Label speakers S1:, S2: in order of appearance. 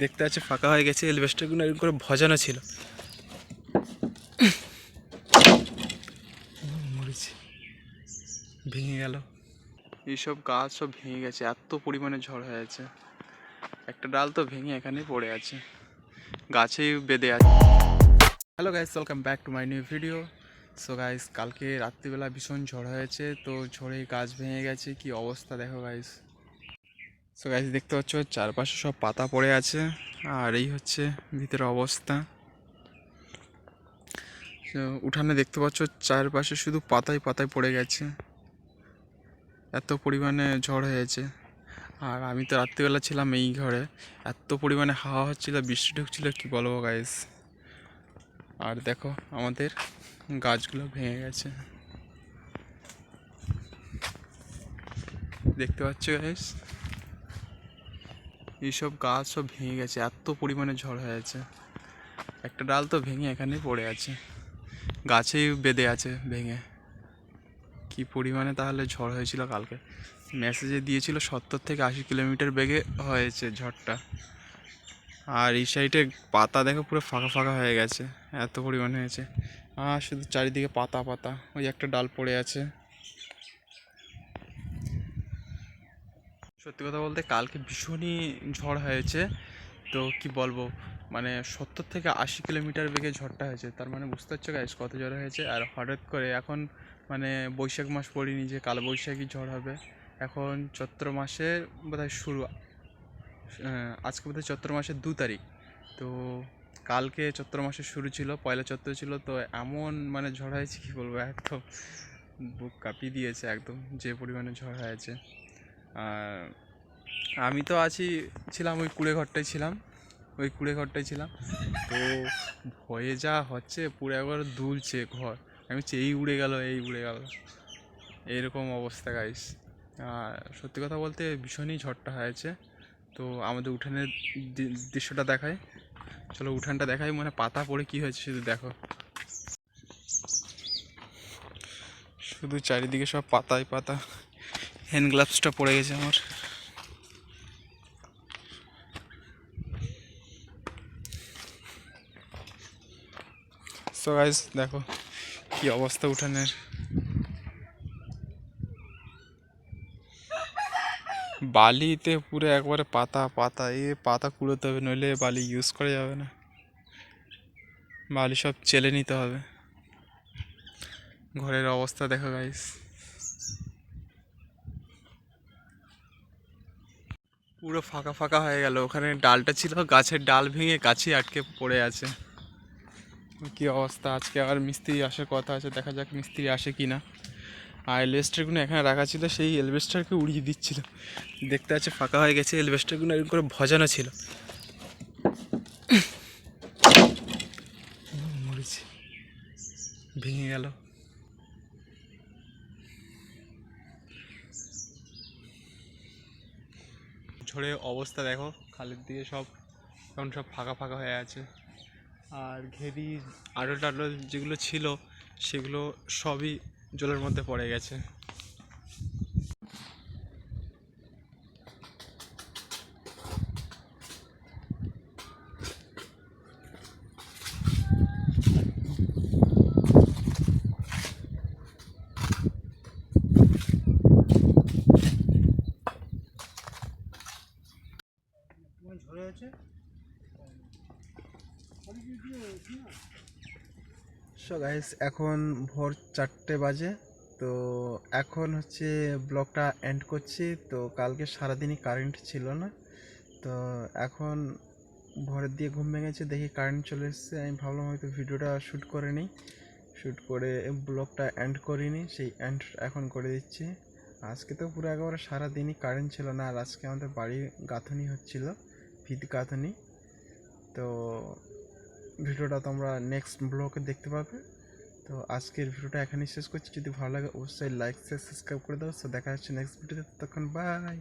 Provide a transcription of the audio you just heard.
S1: দেখতে আছে ফাঁকা হয়ে গেছে, এলভেস্টারগুলো এরকম করে ভজানো ছিল। মরেছে, ভেঙে গেল। এইসব গাছ সব ভেঙে গেছে, এত পরিমাণে ঝড় হয়েছে। একটা ডাল তো ভেঙে এখানেই পড়ে আছে, গাছেই বেঁধে আছে। Hello guys, welcome back to my new video. So guys, কালকে রাত্রিবেলা ভীষণ ঝড় হয়েছে, তো ঝড়ে গাছ ভেঙে গেছে, কি অবস্থা দেখো গাইস। সো গাইস, দেখতে পাচ্ছ চারপাশে সব পাতা পড়ে আছে, আর এই হচ্ছে ভিতরে অবস্থা। উঠানে দেখতে পাচ্ছ চারপাশে শুধু পাতায় পাতায় পড়ে গেছে, এত পরিমাণে ঝড় হয়েছে। আর আমি তো রাত্রিবেলা ছিলাম এই ঘরে, এত পরিমাণে হাওয়া হচ্ছিল, বৃষ্টি ঢুকছিল, কি বলবো গাইস। আর দেখো আমাদের গাছগুলো ভেঙে গেছে, দেখতে পাচ্ছ গাইস। এইসব গাছ সব ভেঙে গেছে, এত পরিমাণে ঝড় হয়েছে। একটা ডাল তো ভেঙে এখানেই পড়ে আছে, গাছেই বেঁধে আছে ভেঙে। কি পরিমাণে তাহলে ঝড় হয়েছিল কালকে, মেসেজে দিয়েছিল 70 থেকে 80 কিলোমিটার বেগে হয়েছে ঝড়টা। আর এই সাইডে পাতা দেখো পুরো ফাঁকা ফাঁকা হয়ে গেছে, এত পরিমাণে হয়েছে। আর শুধু চারিদিকে পাতা পাতা, ওই একটা ডাল পড়ে আছে। সত্যি কথা বলতে কালকে ভীষণই ঝড় হয়েছে, তো কি বলবো, মানে 70 থেকে 80 কিলোমিটার বেগে ঝড়টা হয়েছে। তার মানে বুঝতে পারছো গাইস কত ঝড় হয়েছে। আর হঠাৎ করে এখন মানে বৈশাখ মাস পড়িনি যে কাল বৈশাখী ঝড় হবে। এখন চৈত্র মাসের বোধহয় শুরু, আজকে বোধহয় চৈত্র মাসের 2 তারিখ। তো কালকে চৈত্র মাসের শুরু ছিল, পয়লা চৈত্র ছিল। তো এমন মানে ঝড় হয়েছে কী বলবো, একদম বুক কাঁপিয়ে দিয়েছে একদম, যে পরিমাণে ঝড় হয়েছে। আর আমি তো ছিলাম ওই কুড়ে ঘরটায় ছিলাম। তো ভয়ে যা হচ্ছে, পুরো একবার দুলছে ঘর। আমি বলছি এই উড়ে গেল, এই উড়ে গেল, এইরকম অবস্থা গাইস। আর সত্যি কথা বলতে ভীষণই ঝড়টা হয়েছে। তো আমাদের উঠানের দৃশ্যটা দেখাই, চলো উঠানটা দেখাই। মানে পাতা পড়ে কি হয়েছে শুধু দেখো, শুধু চারিদিকে সব পাতায় পাতা। হ্যান্ড গ্লাভসটা পড়ে গেছে আমার। সো গাইস দেখো কি অবস্থা উঠানের, বালিতে পুরো একবারে পাতা পাতা। পাতা কুড়োতে হবে, নইলে বালি ইউজ করা যাবে না। বালি সব চেলে নিতে হবে। ঘরের অবস্থা দেখো গাইস, পুরো ফাঁকা ফাঁকা হয়ে গেল। ওখানে ডালটা ছিল, গাছের ডাল ভেঙে গাছে আটকে পড়ে আছে। কি অবস্থা। আজকে আবার মিস্ত্রি আসার কথা আছে, দেখা যাক মিস্ত্রি আসে কি না। আর এলভেস্টারগুলো এখানে রাখা ছিল, সেই এলভেস্টারকে উড়িয়ে দিচ্ছিল। দেখতে আছে ফাঁকা হয়ে গেছে, এলভেস্টারগুলো এরকম করে ভজানো ছিল। মরেছে, ভেঙে গেল। ঝড়ে অবস্থা দেখো, খালের দিকে সব এখন সব ফাঁকা ফাঁকা হয়ে আছে। আর ঘেরি আটল টাটল যেগুলো ছিল সেগুলো সবই জলের মধ্যে পড়ে গেছে। সো গাইস, এখন ভোর 4টে বাজে। তো এখন হচ্ছে ব্লগটা এন্ড করছি। তো কালকে সারাদিনই কারেন্ট ছিল না, তো এখন ভোরের দিয়ে ঘুম ভেঙেছে, দেখি কারেন্ট চলে এসেছে। আমি ভাবলাম হয়তো ভিডিওটা শ্যুট করে নিই, শ্যুট করে ব্লগটা এন্ড করিনি, সেই এন্ড এখন করে দিচ্ছি। আজকে তো পুরো একেবারে সারাদিনই কারেন্ট ছিল না। আর আজকে আমাদের বাড়ি গাঁথনি হচ্ছিল, ভিত গাঁথনি। তো ভিডিওটা তোমরা নেক্সট ব্লগে দেখতে পাবে। তো আজকের ভিডিওটা এখানেই শেষ করছি। যদি ভালো লাগে অবশ্যই লাইক শেয়ার সাবস্ক্রাইব করে দাও। সো দেখা হচ্ছে নেক্সট ভিডিওতে, ততক্ষণ বাই।